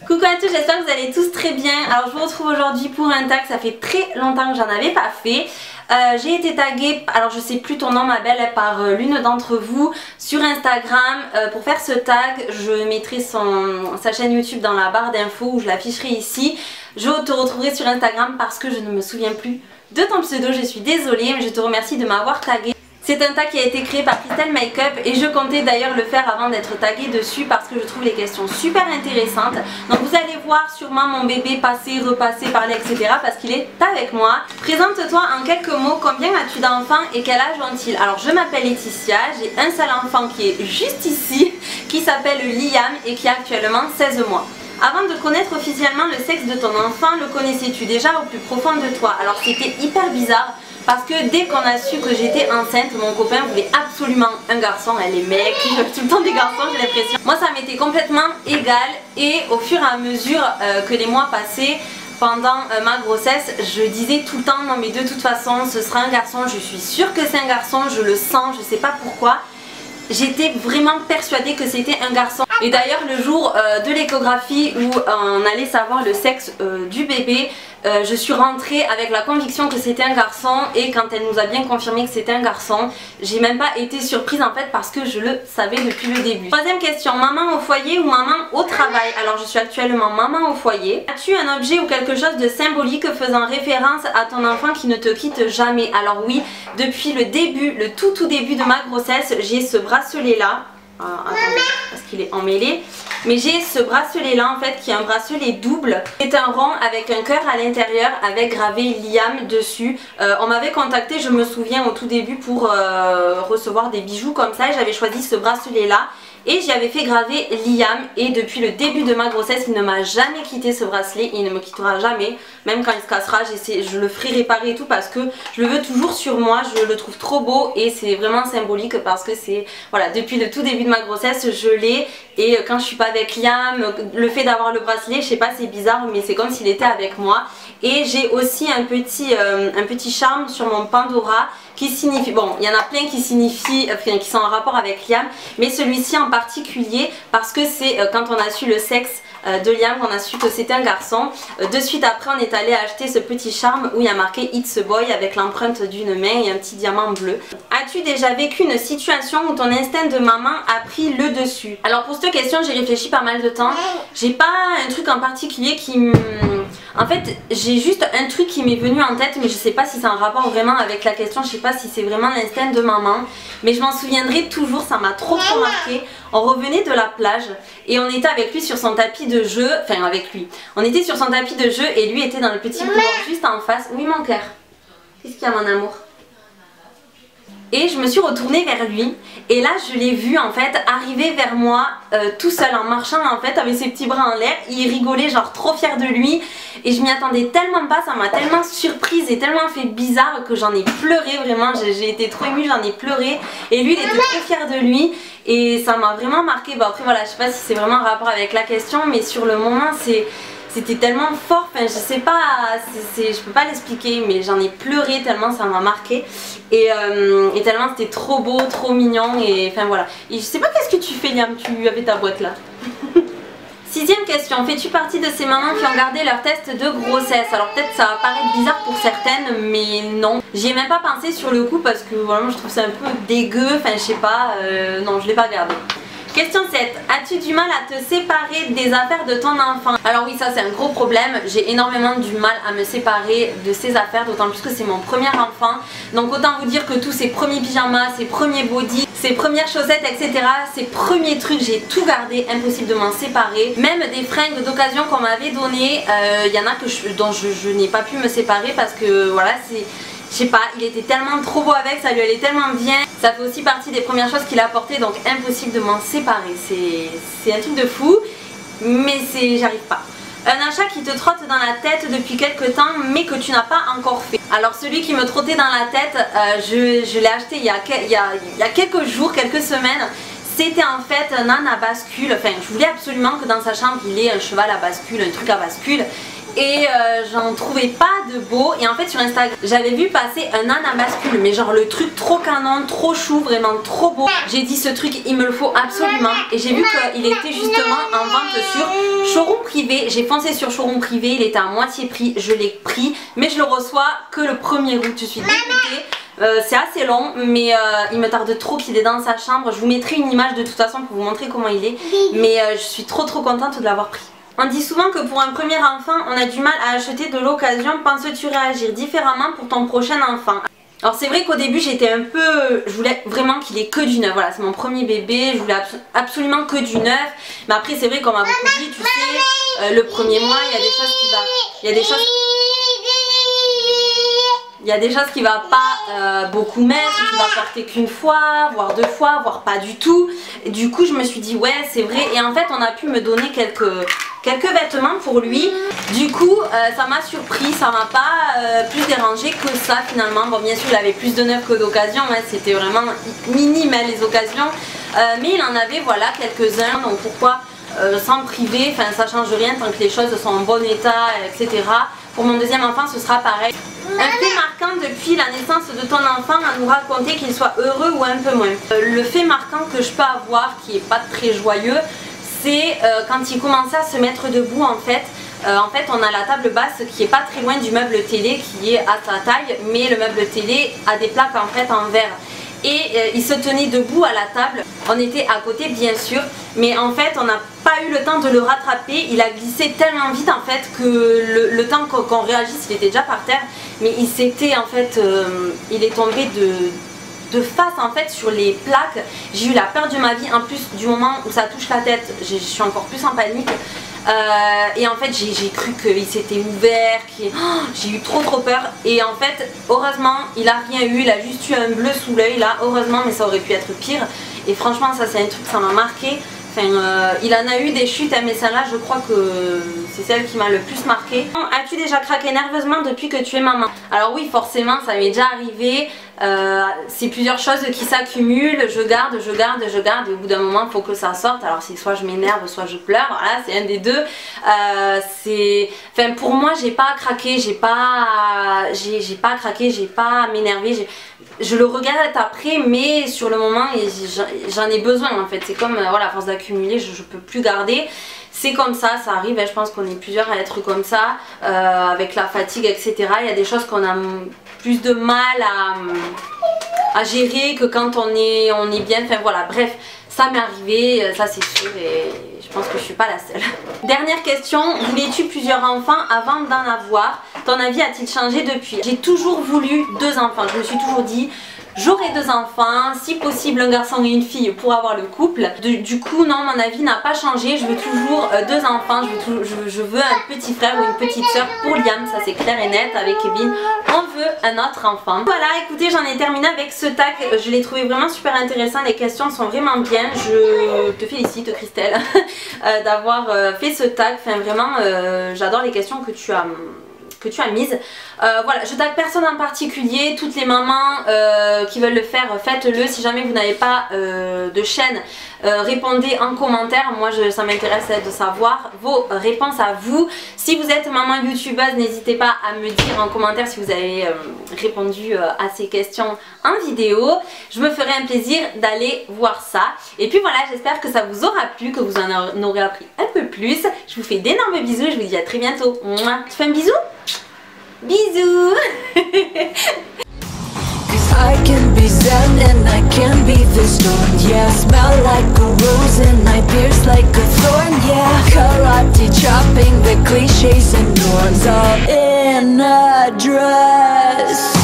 Coucou à tous, j'espère que vous allez tous très bien. Alors je vous retrouve aujourd'hui pour un tag, ça fait très longtemps que j'en avais pas fait. J'ai été taguée, alors je sais plus ton nom ma belle, par l'une d'entre vous sur Instagram. Pour faire ce tag, je mettrai sa chaîne YouTube dans la barre d'infos où je l'afficherai ici. Je te retrouverai sur Instagram parce que je ne me souviens plus de ton pseudo, je suis désolée, mais je te remercie de m'avoir taguée. C'est un tag qui a été créé par Crystal Makeup et je comptais d'ailleurs le faire avant d'être taguée dessus parce que je trouve les questions super intéressantes. Donc vous allez voir sûrement mon bébé passer, repasser, parler, etc. parce qu'il est avec moi. Présente-toi en quelques mots, combien as-tu d'enfants et quel âge ont-ils? Alors je m'appelle Laetitia, j'ai un seul enfant qui est juste ici, qui s'appelle Liam et qui a actuellement 16 mois. Avant de connaître officiellement le sexe de ton enfant, le connaissais-tu déjà au plus profond de toi? Alors c'était hyper bizarre. Parce que dès qu'on a su que j'étais enceinte, mon copain voulait absolument un garçon. Les mecs, ils veulent tout le temps des garçons, j'ai l'impression. Moi ça m'était complètement égal et au fur et à mesure que les mois passaient, pendant ma grossesse, je disais tout le temps non mais de toute façon ce sera un garçon, je suis sûre que c'est un garçon, je le sens, je sais pas pourquoi. J'étais vraiment persuadée que c'était un garçon. Et d'ailleurs le jour de l'échographie où on allait savoir le sexe du bébé, je suis rentrée avec la conviction que c'était un garçon. Et quand elle nous a bien confirmé que c'était un garçon, j'ai même pas été surprise en fait parce que je le savais depuis le début. Troisième question, maman au foyer ou maman au travail? Alors je suis actuellement maman au foyer. As-tu un objet ou quelque chose de symbolique faisant référence à ton enfant qui ne te quitte jamais? Alors oui, depuis le début, le tout début de ma grossesse, j'ai ce bracelet là. Attendez, parce qu'il est emmêlé. Mais j'ai ce bracelet là en fait qui est un bracelet double. C'est un rond avec un cœur à l'intérieur avec gravé Liam dessus. On m'avait contacté, je me souviens au tout début pour recevoir des bijoux comme ça. J'avais choisi ce bracelet là. Et j'y avais fait graver Liam et depuis le début de ma grossesse il ne m'a jamais quitté ce bracelet, il ne me quittera jamais. Même quand il se cassera, je le ferai réparer et tout parce que je le veux toujours sur moi, je le trouve trop beau et c'est vraiment symbolique parce que c'est, voilà, depuis le tout début de ma grossesse je l'ai. Et quand je suis pas avec Liam, le fait d'avoir le bracelet, je sais pas, c'est bizarre mais c'est comme s'il était avec moi. Et j'ai aussi un petit charme sur mon Pandora qui signifie, bon il y en a plein qui signifient, enfin, qui sont en rapport avec Liam, mais celui-ci en particulier parce que c'est quand on a su le sexe de Liam, on a su que c'était un garçon. De suite après on est allé acheter ce petit charme où il y a marqué It's a Boy avec l'empreinte d'une main et un petit diamant bleu. As-tu déjà vécu une situation où ton instinct de maman a pris le dessus? Alors pour cette question j'ai réfléchi pas mal de temps. J'ai pas un truc en particulier qui me... En fait j'ai juste un truc qui m'est venu en tête mais je sais pas si c'est en rapport vraiment avec la question, je sais pas si c'est vraiment l'instinct de maman. Mais je m'en souviendrai toujours, ça m'a trop marqué. On revenait de la plage et on était avec lui sur son tapis de jeu, enfin avec lui. On était sur son tapis de jeu et lui était dans le petit couloir juste en face. Oui mon cœur, qu'est-ce qu'il y a mon amour? Et je me suis retournée vers lui et là je l'ai vu en fait arriver vers moi tout seul en marchant en fait avec ses petits bras en l'air. Il rigolait genre trop fier de lui et je m'y attendais tellement pas, ça m'a tellement surprise et tellement fait bizarre que j'en ai pleuré vraiment, j'ai été trop émue, j'en ai pleuré et lui il était trop fier de lui et ça m'a vraiment marqué. Bon après voilà, je sais pas si c'est vraiment en rapport avec la question mais sur le moment c'était tellement fort, enfin je sais pas, je peux pas l'expliquer mais j'en ai pleuré tellement ça m'a marqué et tellement c'était trop beau, trop mignon et enfin voilà. Et je sais pas qu'est-ce que tu fais Liam, tu avais ta boîte là. Sixième question, fais-tu partie de ces mamans qui ont gardé leur test de grossesse? Alors peut-être ça va paraître bizarre pour certaines mais non. J'y ai même pas pensé sur le coup parce que vraiment je trouve ça un peu dégueu, enfin je sais pas, non je l'ai pas gardé. Question 7. As-tu du mal à te séparer des affaires de ton enfant? Alors oui, ça c'est un gros problème. J'ai énormément du mal à me séparer de ses affaires, d'autant plus que c'est mon premier enfant. Donc autant vous dire que tous ses premiers pyjamas, ses premiers bodys, ses premières chaussettes, etc. Ses premiers trucs, j'ai tout gardé, impossible de m'en séparer. Même des fringues d'occasion qu'on m'avait données, il y en a dont je n'ai pas pu me séparer parce que voilà, c'est... Je sais pas, il était tellement trop beau avec, ça lui allait tellement bien. Ça fait aussi partie des premières choses qu'il a portées, donc impossible de m'en séparer. C'est un truc de fou, mais j'arrive pas. Un achat qui te trotte dans la tête depuis quelques temps mais que tu n'as pas encore fait. Alors celui qui me trottait dans la tête, je l'ai acheté il y a quelques jours, quelques semaines. C'était en fait un âne à bascule, enfin je voulais absolument que dans sa chambre il ait un cheval à bascule, un truc à bascule. et j'en trouvais pas de beau. Et en fait sur Instagram j'avais vu passer un âne à bascule, mais genre le truc trop canon, trop chou, vraiment trop beau. J'ai dit ce truc il me le faut absolument, et j'ai vu qu'il était justement en vente sur Showroom Privé. J'ai foncé sur Showroom Privé, il était à moitié prix, je l'ai pris, mais je le reçois que le 1er août. Je suis dégoûtée. C'est assez long, mais il me tarde trop qu'il est dans sa chambre. Je vous mettrai une image de toute façon pour vous montrer comment il est, mais je suis trop contente de l'avoir pris. On dit souvent que pour un premier enfant on a du mal à acheter de l'occasion. Penses-tu réagir différemment pour ton prochain enfant? Alors c'est vrai qu'au début j'étais un peu... Je voulais vraiment qu'il ait que du neuf. Voilà, c'est mon premier bébé, je voulais absolument que du neuf. Mais après c'est vrai qu'on m'a beaucoup dit, tu sais, le premier mois il y a des choses qui va... Il y a des choses qui va pas beaucoup mettre, qui va porter qu'une fois, voire 2 fois, voire pas du tout. Et du coup je me suis dit ouais c'est vrai, et en fait on a pu me donner quelques vêtements pour lui. Du coup ça m'a surpris, ça m'a pas plus dérangé que ça finalement. Bon bien sûr il avait plus de neuf que d'occasion, hein, c'était vraiment minime hein, les occasions, mais il en avait voilà quelques-uns, donc pourquoi s'en priver, enfin ça change rien tant que les choses sont en bon état, etc. Pour mon deuxième enfant ce sera pareil. Un fait marquant depuis la naissance de ton enfant à nous raconter, qu'il soit heureux ou un peu moins. Le fait marquant que je peux avoir, qui est pas très joyeux, c'est quand il commençait à se mettre debout en fait. On a la table basse qui est pas très loin du meuble télé qui est à sa taille, mais le meuble télé a des plaques en fait en verre. Et il se tenait debout à la table, on était à côté bien sûr, mais en fait on n'a pas eu le temps de le rattraper. Il a glissé tellement vite en fait que le temps qu'on réagisse il était déjà par terre, mais il s'était en fait, il est tombé de face en fait sur les plaques. J'ai eu la peur de ma vie, en plus du moment où ça touche la tête, je suis encore plus en panique. Et en fait j'ai cru qu'il s'était ouvert, j'ai eu trop peur. Et en fait heureusement il a rien eu, il a juste eu un bleu sous l'œil là, heureusement, mais ça aurait pu être pire. Et franchement ça c'est un truc, ça m'a marqué. Enfin, il en a eu des chutes, hein, mais celle-là je crois que c'est celle qui m'a le plus marqué. As-tu déjà craqué nerveusement depuis que tu es maman? Alors oui forcément ça m'est déjà arrivé. C'est plusieurs choses qui s'accumulent, je garde et au bout d'un moment il faut que ça sorte. Alors c'est soit je m'énerve soit je pleure, voilà c'est un des deux. Enfin pour moi j'ai pas à craquer, j'ai pas à m'énerver, je le regrette après, mais sur le moment j'en ai besoin en fait. C'est comme voilà, à force d'accumuler je peux plus garder. C'est comme ça arrive, je pense qu'on est plusieurs à être comme ça, avec la fatigue etc. Il y a des choses qu'on a plus de mal à gérer que quand on est bien, enfin voilà, bref, ça m'est arrivé, ça c'est sûr, et je pense que je suis pas la seule. Dernière question, voulais-tu plusieurs enfants avant d'en avoir? Ton avis a-t-il changé depuis? J'ai toujours voulu 2 enfants, je me suis toujours dit j'aurai 2 enfants, si possible un garçon et une fille pour avoir le couple. Du coup non, mon avis n'a pas changé, je veux toujours 2 enfants, je veux un petit frère ou une petite soeur pour Liam, ça c'est clair et net. Avec Kevin on veut un autre enfant. Voilà, écoutez, j'en ai terminé avec ce tag, je l'ai trouvé vraiment super intéressant, les questions sont vraiment bien. Je te félicite Christelle d'avoir fait ce tag, enfin vraiment j'adore les questions que tu as mise. Voilà, je tag personne en particulier, toutes les mamans qui veulent le faire, faites-le. Si jamais vous n'avez pas de chaîne, répondez en commentaire, moi ça m'intéresse de savoir vos réponses à vous. Si vous êtes maman youtubeuse, n'hésitez pas à me dire en commentaire si vous avez répondu à ces questions en vidéo. Je me ferai un plaisir d'aller voir ça. Et puis voilà, j'espère que ça vous aura plu, que vous en aurez appris un peu plus. Je vous fais d'énormes bisous, je vous dis à très bientôt. Tu fais un bisou? Bisous. I can be zen and I can be the storm. Yeah, smell like a rose and I pierce like a thorn. Yeah, karate chopping the cliches and norms all in a dress.